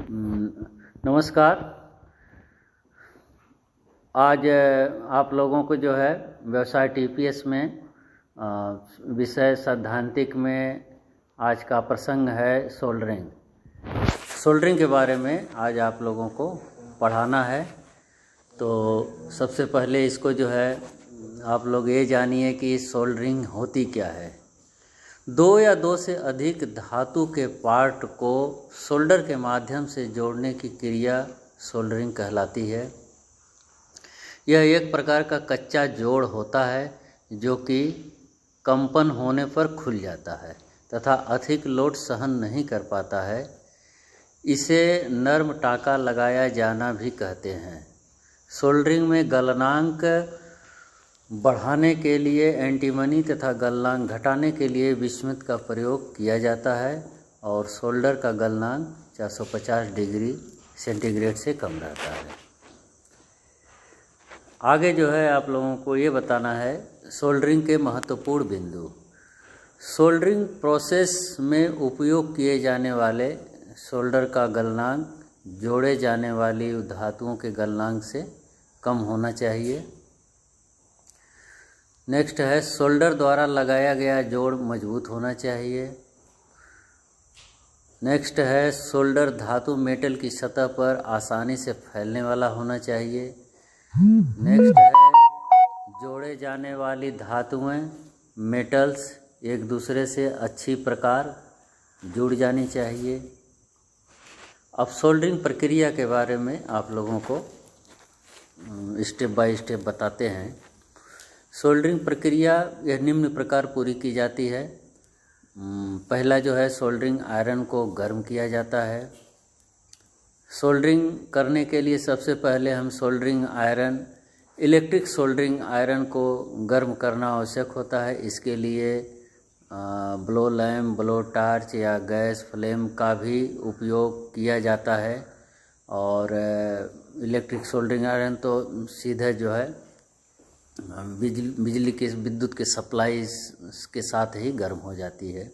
नमस्कार। आज आप लोगों को जो है व्यवसाय टीपीएस में विषय सैद्धांतिक में आज का प्रसंग है सोल्डरिंग के बारे में आज आप लोगों को पढ़ाना है। तो सबसे पहले इसको जो है आप लोग ये जानिए कि सोल्डरिंग होती क्या है। दो या दो से अधिक धातु के पार्ट को सोल्डर के माध्यम से जोड़ने की क्रिया सोल्डरिंग कहलाती है। यह एक प्रकार का कच्चा जोड़ होता है जो कि कंपन होने पर खुल जाता है तथा अधिक लोड सहन नहीं कर पाता है। इसे नर्म टाँका लगाया जाना भी कहते हैं। सोल्डरिंग में गलनांक बढ़ाने के लिए एंटीमनी तथा गलनांक घटाने के लिए बिस्मुथ का प्रयोग किया जाता है और सोल्डर का गलनांक 450 डिग्री सेंटीग्रेड से कम रहता है। आगे जो है आप लोगों को ये बताना है सोल्डरिंग के महत्वपूर्ण बिंदु। सोल्डरिंग प्रोसेस में उपयोग किए जाने वाले सोल्डर का गलनांक जोड़े जाने वाली धातुओं के गलनांक से कम होना चाहिए। नेक्स्ट है सोल्डर द्वारा लगाया गया जोड़ मजबूत होना चाहिए। नेक्स्ट है सोल्डर धातु मेटल की सतह पर आसानी से फैलने वाला होना चाहिए। नेक्स्ट है जोड़े जाने वाली धातुएं मेटल्स एक दूसरे से अच्छी प्रकार जुड़ जानी चाहिए। अब सोल्डरिंग प्रक्रिया के बारे में आप लोगों को स्टेप बाय स्टेप बताते हैं। सोल्डरिंग प्रक्रिया यह निम्न प्रकार पूरी की जाती है। पहला जो है सोल्डरिंग आयरन को गर्म किया जाता है। सोल्डरिंग करने के लिए सबसे पहले हम इलेक्ट्रिक सोल्डरिंग आयरन को गर्म करना आवश्यक होता है। इसके लिए ब्लो लैम्प, ब्लो टार्च या गैस फ्लेम का भी उपयोग किया जाता है। और इलेक्ट्रिक सोल्डरिंग आयरन तो सीधे जो है विद्युत के सप्लाई के साथ ही गर्म हो जाती है।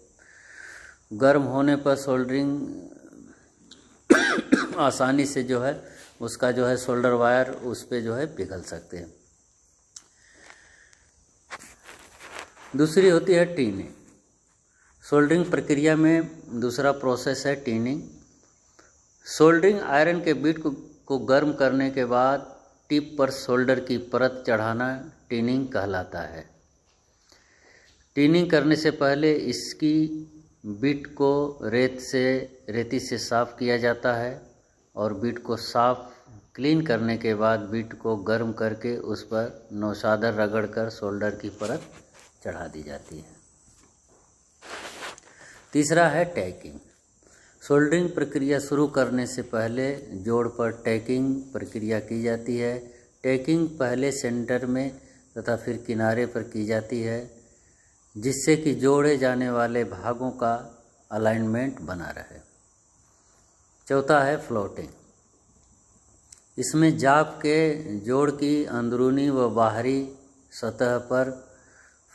गर्म होने पर सोल्डरिंग आसानी से जो है उसका जो है सोल्डर वायर उस पे जो है पिघल सकते हैं। दूसरी होती है टीनिंग। सोल्डरिंग प्रक्रिया में दूसरा प्रोसेस है टीनिंग। सोल्डरिंग आयरन के बिट को गर्म करने के बाद टिप पर सोल्डर की परत चढ़ाना टीनिंग कहलाता है। टीनिंग करने से पहले इसकी बिट को रेती से साफ़ किया जाता है और बिट को क्लीन करने के बाद बिट को गर्म करके उस पर नौशादर रगड़कर सोल्डर की परत चढ़ा दी जाती है। तीसरा है टैकिंग। सोल्डरिंग प्रक्रिया शुरू करने से पहले जोड़ पर टैकिंग प्रक्रिया की जाती है। टैकिंग पहले सेंटर में तथा फिर किनारे पर की जाती है जिससे कि जोड़े जाने वाले भागों का अलाइनमेंट बना रहे। चौथा है फ्लोटिंग। इसमें जाप के जोड़ की अंदरूनी व बाहरी सतह पर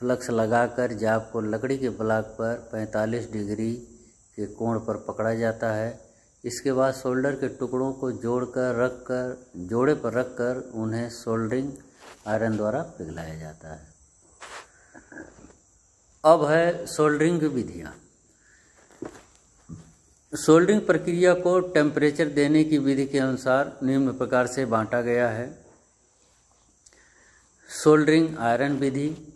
फ्लक्स लगाकर जाप को लकड़ी के ब्लॉक पर 45 डिग्री के कोण पर पकड़ा जाता है। इसके बाद सोल्डर के टुकड़ों को जोड़े पर रखकर उन्हें सोल्डरिंग आयरन द्वारा पिघलाया जाता है। अब है सोल्डरिंग की विधियाँ। सोल्डरिंग प्रक्रिया को टेम्परेचर देने की विधि के अनुसार निम्न प्रकार से बांटा गया है। सोल्डरिंग आयरन विधि,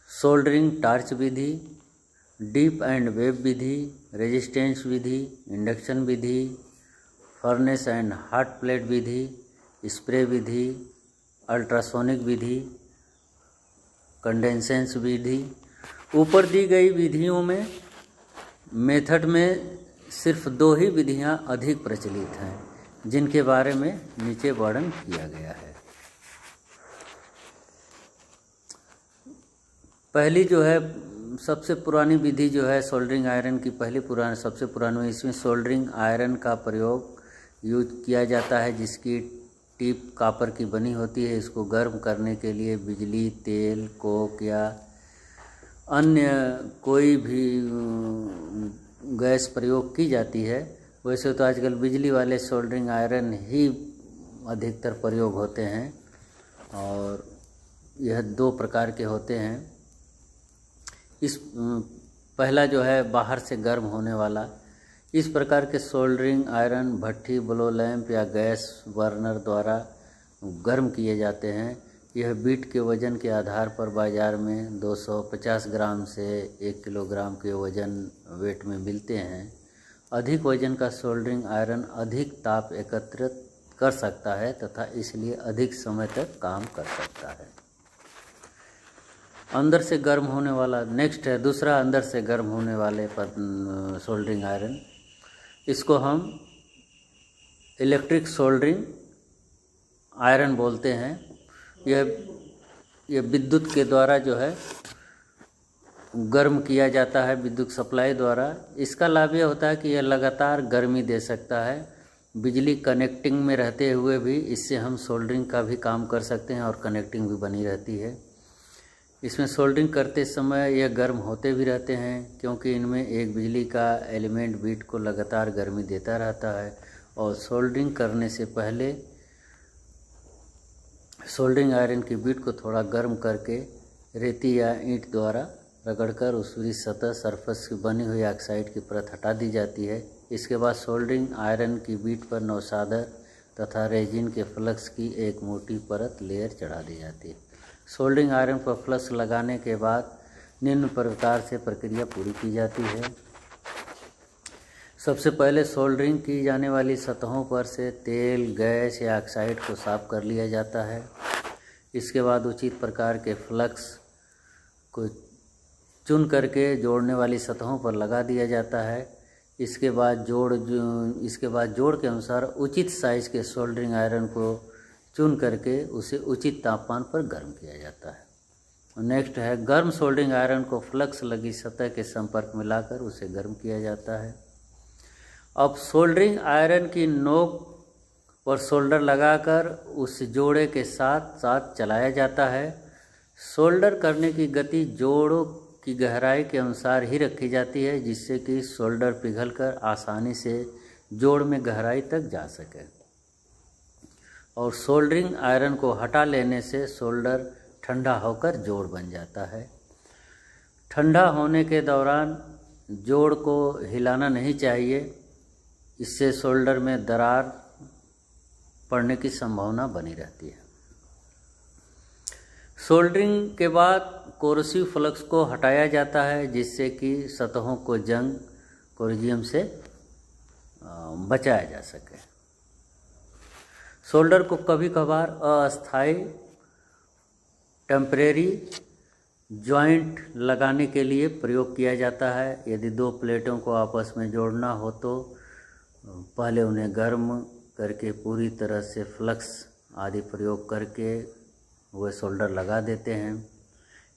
सोल्डरिंग टार्च विधि, डीप एंड वेव विधि, रेजिस्टेंस विधि, इंडक्शन विधि, फर्नेस एंड हॉट प्लेट विधि, स्प्रे विधि, अल्ट्रासोनिक विधि, कंडेंसेंस विधि। ऊपर दी गई विधियों में मेथड में सिर्फ 2 ही विधियां अधिक प्रचलित हैं जिनके बारे में नीचे वर्णन किया गया है। पहली जो है सबसे पुरानी विधि जो है सोल्डरिंग आयरन की सबसे पुरानी, इसमें सोल्डरिंग आयरन का प्रयोग यूज किया जाता है जिसकी टिप कॉपर की बनी होती है। इसको गर्म करने के लिए बिजली, तेल, कोक या अन्य कोई भी गैस प्रयोग की जाती है वैसे तो आजकल बिजली वाले सोल्डरिंग आयरन ही अधिकतर प्रयोग होते हैं और यह 2 प्रकार के होते हैं। इस पहला जो है बाहर से गर्म होने वाला, इस प्रकार के सोल्डरिंग आयरन भट्ठी, ब्लो लैंप या गैस बर्नर द्वारा गर्म किए जाते हैं। यह बीट के वज़न के आधार पर बाज़ार में 250 ग्राम से 1 किलोग्राम के वज़न वेट में मिलते हैं। अधिक वज़न का सोल्डरिंग आयरन अधिक ताप एकत्रित कर सकता है तथा इसलिए अधिक समय तक काम कर सकता है। अंदर से गर्म होने वाला नेक्स्ट है दूसरा अंदर से गर्म होने वाले सोल्डरिंग आयरन। इसको हम इलेक्ट्रिक सोल्डरिंग आयरन बोलते हैं। यह विद्युत के द्वारा जो है गर्म किया जाता है, विद्युत सप्लाई द्वारा। इसका लाभ यह होता है कि यह लगातार गर्मी दे सकता है। बिजली कनेक्टिंग में रहते हुए भी इससे हम सोल्डरिंग का भी काम कर सकते हैं और कनेक्टिंग भी बनी रहती है। इसमें सोल्डरिंग करते समय यह गर्म होते भी रहते हैं क्योंकि इनमें एक बिजली का एलिमेंट बीट को लगातार गर्मी देता रहता है। और सोल्डरिंग करने से पहले सोल्डरिंग आयरन की बीट को थोड़ा गर्म करके रेती या ईंट द्वारा रगड़कर उसकी सतह सरफेस की बनी हुई ऑक्साइड की परत हटा दी जाती है। इसके बाद सोल्डरिंग आयरन की बीट पर नौसादर तथा रेजिन के फ्लक्स की एक मोटी परत लेयर चढ़ा दी जाती है। सोल्डरिंग आयरन पर फ्लक्स लगाने के बाद निम्न प्रकार से प्रक्रिया पूरी की जाती है। सबसे पहले सोल्डरिंग की जाने वाली सतहों पर से तेल, गैस या ऑक्साइड को साफ कर लिया जाता है। इसके बाद उचित प्रकार के फ्लक्स को चुन करके जोड़ने वाली सतहों पर लगा दिया जाता है। इसके बाद जोड़ के अनुसार उचित साइज के सोल्डरिंग आयरन को चुन करके उसे उचित तापमान पर गर्म किया जाता है। नेक्स्ट है गर्म सोल्डरिंग आयरन को फ्लक्स लगी सतह के संपर्क में लाकर उसे गर्म किया जाता है। अब सोल्डरिंग आयरन की नोक पर सोल्डर लगाकर उस जोड़े के साथ साथ चलाया जाता है। सोल्डर करने की गति जोड़ों की गहराई के अनुसार ही रखी जाती है जिससे कि सोल्डर पिघलकर आसानी से जोड़ में गहराई तक जा सके। और सोल्डरिंग आयरन को हटा लेने से सोल्डर ठंडा होकर जोड़ बन जाता है। ठंडा होने के दौरान जोड़ को हिलाना नहीं चाहिए, इससे सोल्डर में दरार पड़ने की संभावना बनी रहती है। सोल्डरिंग के बाद कोरोसिव फ्लक्स को हटाया जाता है जिससे कि सतहों को जंग कोरोजियम से बचाया जा सके। सोल्डर को कभी कभार अस्थायी टेम्परेरी जॉइंट लगाने के लिए प्रयोग किया जाता है। यदि 2 प्लेटों को आपस में जोड़ना हो तो पहले उन्हें गर्म करके पूरी तरह से फ्लक्स आदि प्रयोग करके वह सोल्डर लगा देते हैं।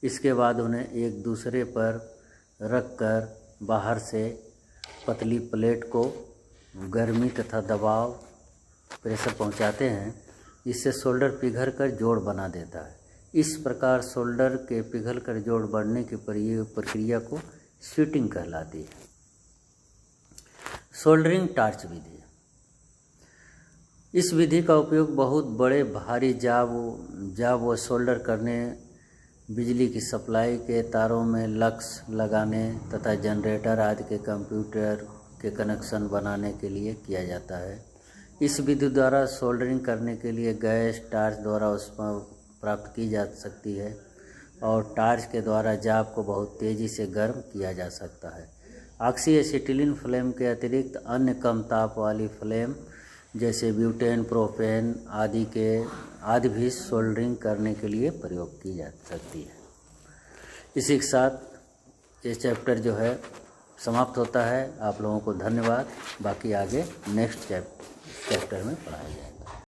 इसके बाद उन्हें एक दूसरे पर रखकर बाहर से पतली प्लेट को गर्मी तथा दबाव प्रेशर पहुंचाते हैं। इससे सोल्डर पिघलकर जोड़ बना देता है। इस प्रकार सोल्डर के पिघलकर जोड़ बढ़ने की प्रक्रिया को शीटिंग कहलाती है। सोल्डरिंग टार्च विधि, इस विधि का उपयोग बहुत बड़े भारी जाब व सोल्डर करने, बिजली की सप्लाई के तारों में लक्स लगाने तथा जनरेटर आदि के कंप्यूटर के कनेक्शन बनाने के लिए किया जाता है। इस विधि द्वारा सोल्डरिंग करने के लिए गैस टार्च द्वारा ऊष्मा प्राप्त की जा सकती है और टार्च के द्वारा जाब को बहुत तेज़ी से गर्म किया जा सकता है। ऑक्सी एसिटिलीन फ्लेम के अतिरिक्त अन्य कम ताप वाली फ्लेम जैसे ब्यूटेन, प्रोपेन आदि भी सोल्डरिंग करने के लिए प्रयोग की जा सकती है। इसी के साथ ये चैप्टर जो है समाप्त होता है। आप लोगों को धन्यवाद। बाकी आगे नेक्स्ट चैप्टर में पढ़ाया जाएगा।